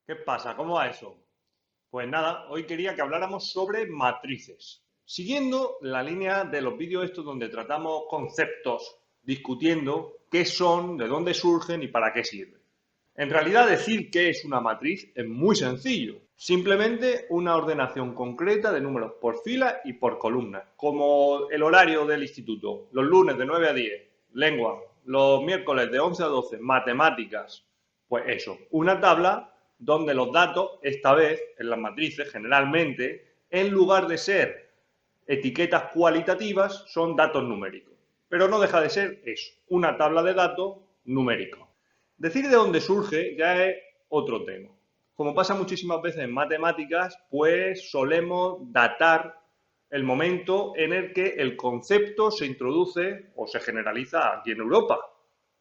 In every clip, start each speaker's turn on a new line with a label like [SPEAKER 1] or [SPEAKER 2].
[SPEAKER 1] ¿Qué pasa? ¿Cómo va eso? Pues nada, hoy quería que habláramos sobre matrices. Siguiendo la línea de los vídeos estos donde tratamos conceptos, discutiendo qué son, de dónde surgen y para qué sirven. En realidad decir qué es una matriz es muy sencillo. Simplemente una ordenación concreta de números por fila y por columna, como el horario del instituto. Los lunes de 9 a 10, lengua. Los miércoles de 11 a 12, matemáticas. Pues eso, una tabla donde los datos, esta vez en las matrices generalmente, en lugar de ser etiquetas cualitativas, son datos numéricos. Pero no deja de ser eso, una tabla de datos numéricos. Decir de dónde surge ya es otro tema. Como pasa muchísimas veces en matemáticas, pues solemos datar el momento en el que el concepto se introduce o se generaliza aquí en Europa.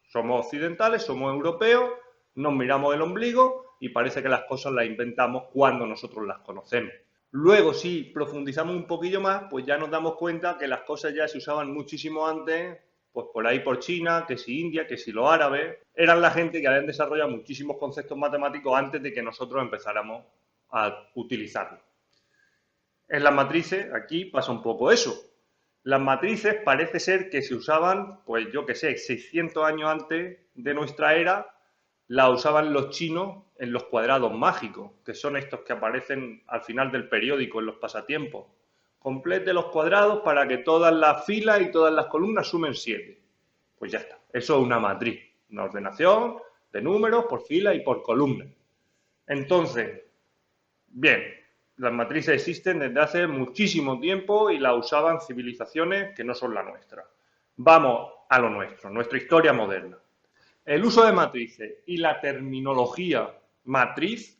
[SPEAKER 1] Somos occidentales, somos europeos, nos miramos el ombligo y parece que las cosas las inventamos cuando nosotros las conocemos. Luego, si profundizamos un poquillo más, pues ya nos damos cuenta que las cosas ya se usaban muchísimo antes, pues por ahí por China, que si India, que si los árabes, eran la gente que habían desarrollado muchísimos conceptos matemáticos antes de que nosotros empezáramos a utilizarlos. En las matrices, aquí pasa un poco eso. Las matrices parece ser que se usaban, pues yo que sé, 600 años antes de nuestra era, la usaban los chinos en los cuadrados mágicos, que son estos que aparecen al final del periódico en los pasatiempos. Complete los cuadrados para que todas las filas y todas las columnas sumen 7. Pues ya está. Eso es una matriz, una ordenación de números por fila y por columna. Entonces, bien, las matrices existen desde hace muchísimo tiempo y las usaban civilizaciones que no son la nuestra. Vamos a lo nuestro, nuestra historia moderna. El uso de matrices y la terminología matriz,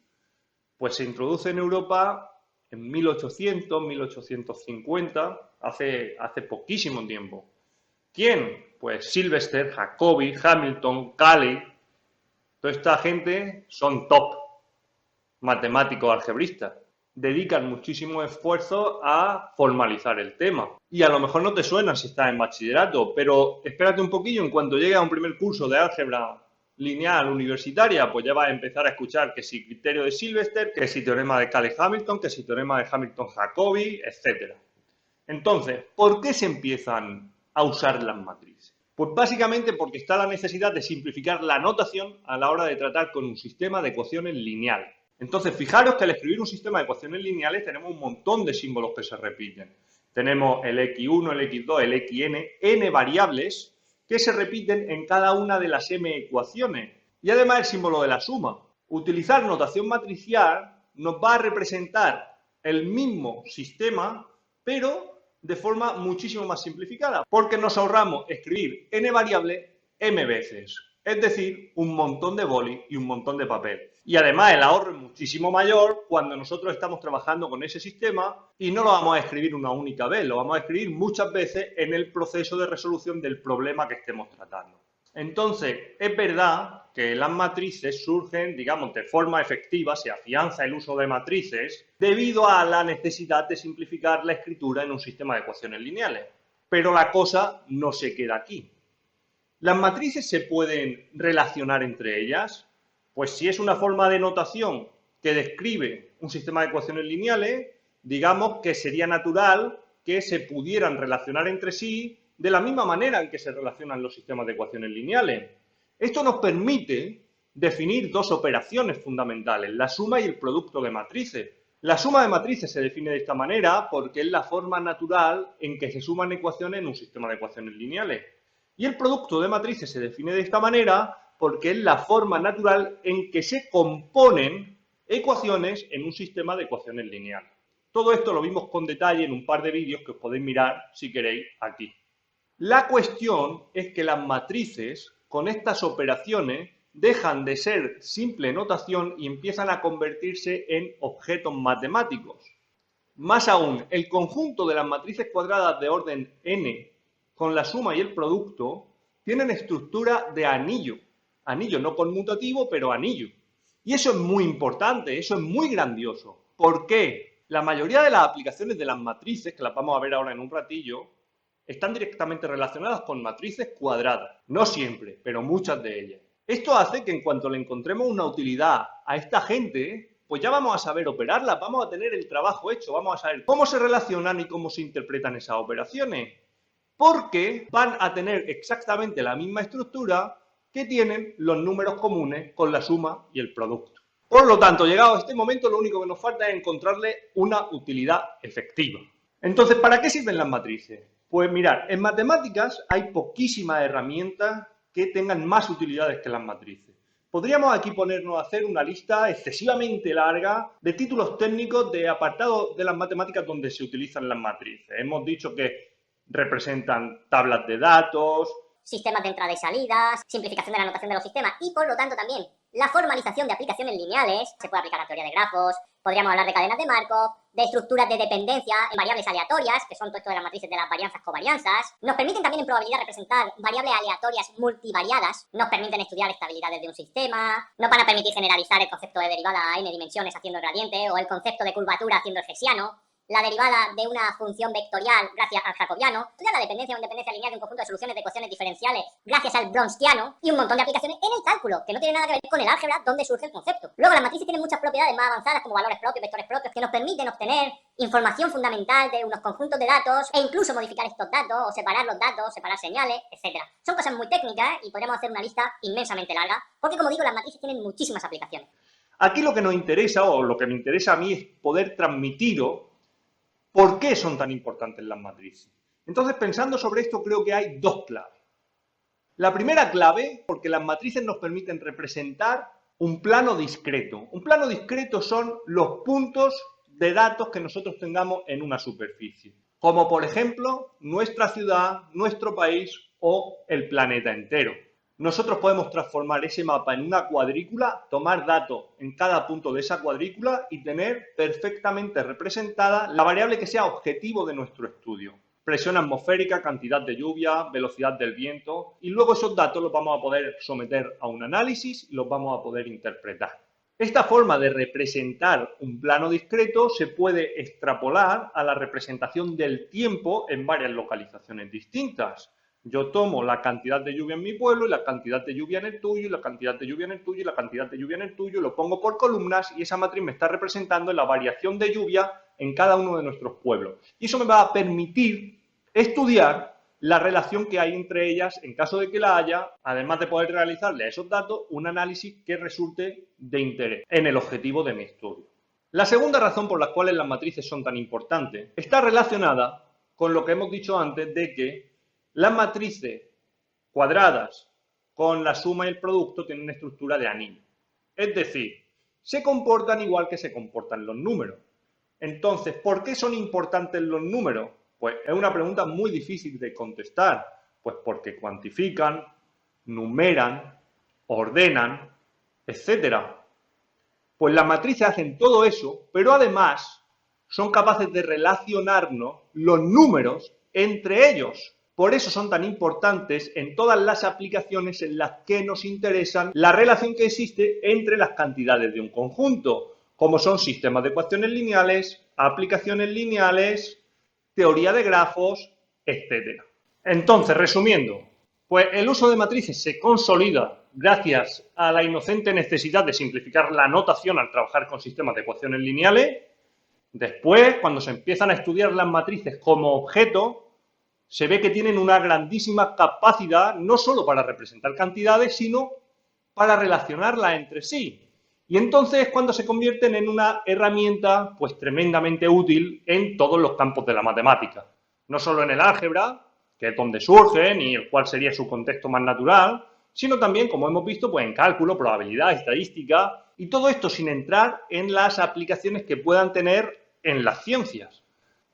[SPEAKER 1] pues se introduce en Europa en 1800, 1850, hace poquísimo tiempo. ¿Quién? Pues Sylvester, Jacobi, Hamilton, Cayley, toda esta gente son top matemáticos algebristas. Dedican muchísimo esfuerzo a formalizar el tema. Y a lo mejor no te suena si estás en bachillerato, pero espérate un poquillo, en cuanto llegue a un primer curso de álgebra lineal universitaria, pues ya vas a empezar a escuchar que si criterio de Sylvester, que si teorema de Cayley-Hamilton, que si teorema de Hamilton-Jacobi, etc. Entonces, ¿por qué se empiezan a usar las matrices? Pues básicamente porque está la necesidad de simplificar la notación a la hora de tratar con un sistema de ecuaciones lineal. Entonces, fijaros que al escribir un sistema de ecuaciones lineales tenemos un montón de símbolos que se repiten. Tenemos el x1, el x2, el xn, n variables que se repiten en cada una de las m ecuaciones. Y además el símbolo de la suma. Utilizar notación matricial nos va a representar el mismo sistema, pero de forma muchísimo más simplificada, porque nos ahorramos escribir n variables m veces, es decir, un montón de boli y un montón de papel. Y además el ahorro es muchísimo mayor cuando nosotros estamos trabajando con ese sistema y no lo vamos a escribir una única vez, lo vamos a escribir muchas veces en el proceso de resolución del problema que estemos tratando. Entonces, es verdad que las matrices surgen, digamos, de forma efectiva, se afianza el uso de matrices debido a la necesidad de simplificar la escritura en un sistema de ecuaciones lineales. Pero la cosa no se queda aquí. ¿Las matrices se pueden relacionar entre ellas? Pues si es una forma de notación que describe un sistema de ecuaciones lineales, digamos que sería natural que se pudieran relacionar entre sí de la misma manera en que se relacionan los sistemas de ecuaciones lineales. Esto nos permite definir dos operaciones fundamentales, la suma y el producto de matrices. La suma de matrices se define de esta manera porque es la forma natural en que se suman ecuaciones en un sistema de ecuaciones lineales. Y el producto de matrices se define de esta manera porque es la forma natural en que se componen ecuaciones en un sistema de ecuaciones lineales. Todo esto lo vimos con detalle en un par de vídeos que os podéis mirar si queréis aquí. La cuestión es que las matrices, con estas operaciones, dejan de ser simple notación y empiezan a convertirse en objetos matemáticos. Más aún, el conjunto de las matrices cuadradas de orden n con la suma y el producto tienen estructura de anillo. Anillo no conmutativo, pero anillo. Y eso es muy importante, eso es muy grandioso. ¿Por qué? La mayoría de las aplicaciones de las matrices, que las vamos a ver ahora en un ratillo, están directamente relacionadas con matrices cuadradas. No siempre, pero muchas de ellas. Esto hace que en cuanto le encontremos una utilidad a esta gente, pues ya vamos a saber operarla, vamos a tener el trabajo hecho, vamos a saber cómo se relacionan y cómo se interpretan esas operaciones, porque van a tener exactamente la misma estructura que tienen los números comunes con la suma y el producto. Por lo tanto, llegado a este momento, lo único que nos falta es encontrarle una utilidad efectiva. Entonces, ¿para qué sirven las matrices? Pues mirad, en matemáticas hay poquísimas herramientas que tengan más utilidades que las matrices. Podríamos aquí ponernos a hacer una lista excesivamente larga de títulos técnicos de apartados de las matemáticas donde se utilizan las matrices. Hemos dicho que representan tablas de datos,
[SPEAKER 2] sistemas de entrada y salidas, simplificación de la notación de los sistemas y, por lo tanto, también la formalización de aplicaciones lineales. Se puede aplicar a la teoría de grafos, podríamos hablar de cadenas de Markov, de estructuras de dependencia en variables aleatorias, que son todo esto de las matrices de las varianzas covarianzas. Nos permiten también en probabilidad representar variables aleatorias multivariadas, nos permiten estudiar estabilidades de un sistema, nos van a permitir generalizar el concepto de derivada a n dimensiones haciendo el gradiente o el concepto de curvatura haciendo el hessiano, la derivada de una función vectorial gracias al jacobiano, estudiar la dependencia o independencia lineal de un conjunto de soluciones de ecuaciones diferenciales gracias al bronsquiano y un montón de aplicaciones en el cálculo, que no tiene nada que ver con el álgebra donde surge el concepto. Luego las matrices tienen muchas propiedades más avanzadas como valores propios, vectores propios, que nos permiten obtener información fundamental de unos conjuntos de datos e incluso modificar estos datos o separar los datos, separar señales, etc. Son cosas muy técnicas y podríamos hacer una lista inmensamente larga porque, como digo, las matrices tienen muchísimas aplicaciones.
[SPEAKER 1] Aquí lo que nos interesa, o lo que me interesa a mí, es poder transmitiros ¿por qué son tan importantes las matrices? Entonces, pensando sobre esto, creo que hay dos claves. La primera clave, porque las matrices nos permiten representar un plano discreto. Un plano discreto son los puntos de datos que nosotros tengamos en una superficie, como por ejemplo nuestra ciudad, nuestro país o el planeta entero. Nosotros podemos transformar ese mapa en una cuadrícula, tomar datos en cada punto de esa cuadrícula y tener perfectamente representada la variable que sea objetivo de nuestro estudio. Presión atmosférica, cantidad de lluvia, velocidad del viento, y luego esos datos los vamos a poder someter a un análisis y los vamos a poder interpretar. Esta forma de representar un plano discreto se puede extrapolar a la representación del tiempo en varias localizaciones distintas. Yo tomo la cantidad de lluvia en mi pueblo y la cantidad de lluvia en el tuyo, y la cantidad de lluvia en el tuyo y la cantidad de lluvia en el tuyo, lo pongo por columnas y esa matriz me está representando la variación de lluvia en cada uno de nuestros pueblos. Y eso me va a permitir estudiar la relación que hay entre ellas en caso de que la haya, además de poder realizarle a esos datos un análisis que resulte de interés en el objetivo de mi estudio. La segunda razón por la cual las matrices son tan importantes está relacionada con lo que hemos dicho antes de que las matrices cuadradas con la suma y el producto tienen una estructura de anillo. Es decir, se comportan igual que se comportan los números. Entonces, ¿por qué son importantes los números? Pues es una pregunta muy difícil de contestar. Pues porque cuantifican, numeran, ordenan, etc. Pues las matrices hacen todo eso, pero además son capaces de relacionarnos los números entre ellos. Por eso son tan importantes en todas las aplicaciones en las que nos interesan la relación que existe entre las cantidades de un conjunto, como son sistemas de ecuaciones lineales, aplicaciones lineales, teoría de grafos, etc. Entonces, resumiendo, pues el uso de matrices se consolida gracias a la inocente necesidad de simplificar la notación al trabajar con sistemas de ecuaciones lineales. Después, cuando se empiezan a estudiar las matrices como objeto, se ve que tienen una grandísima capacidad no solo para representar cantidades, sino para relacionarlas entre sí. Y entonces es cuando se convierten en una herramienta pues tremendamente útil en todos los campos de la matemática. No solo en el álgebra, que es donde surgen y el cual sería su contexto más natural, sino también, como hemos visto, pues en cálculo, probabilidad, estadística, y todo esto sin entrar en las aplicaciones que puedan tener en las ciencias.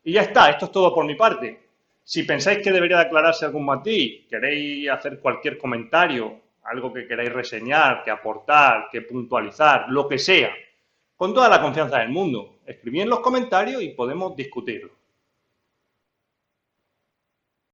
[SPEAKER 1] Y ya está, esto es todo por mi parte. Si pensáis que debería de aclararse algún matiz, queréis hacer cualquier comentario, algo que queráis reseñar, que aportar, que puntualizar, lo que sea, con toda la confianza del mundo, escribid en los comentarios y podemos discutirlo.